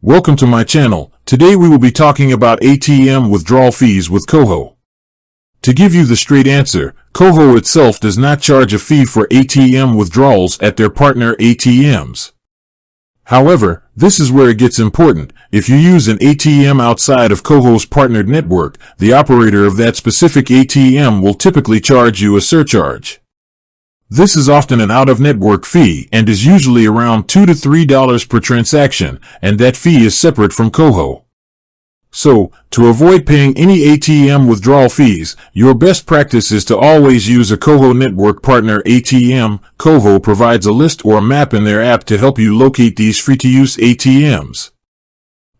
Welcome to my channel. Today we will be talking about ATM withdrawal fees with Koho. To give you the straight answer, Koho itself does not charge a fee for ATM withdrawals at their partner ATMs. However, this is where it gets important. If you use an ATM outside of Koho's partnered network, the operator of that specific ATM will typically charge you a surcharge. This is often an out-of-network fee and is usually around $2 to $3 per transaction, and that fee is separate from Koho. So, to avoid paying any ATM withdrawal fees, your best practice is to always use a Koho network partner ATM. Koho provides a list or a map in their app to help you locate these free-to-use ATMs.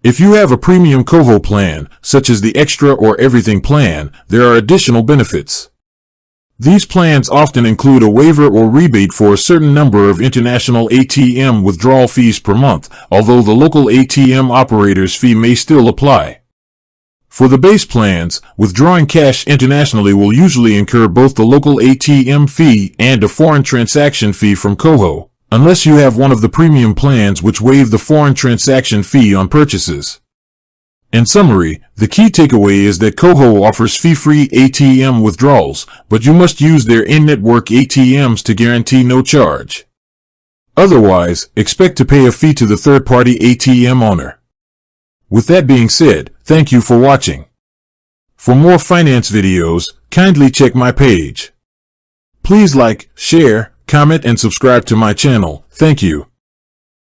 If you have a premium Koho plan, such as the Extra or Everything plan, there are additional benefits. These plans often include a waiver or rebate for a certain number of international ATM withdrawal fees per month, although the local ATM operator's fee may still apply. For the base plans, withdrawing cash internationally will usually incur both the local ATM fee and a foreign transaction fee from Koho, unless you have one of the premium plans which waive the foreign transaction fee on purchases. In summary, the key takeaway is that Koho offers fee-free ATM withdrawals, but you must use their in-network ATMs to guarantee no charge. Otherwise, expect to pay a fee to the third-party ATM owner. With that being said, thank you for watching. For more finance videos, kindly check my page. Please like, share, comment, and subscribe to my channel. Thank you.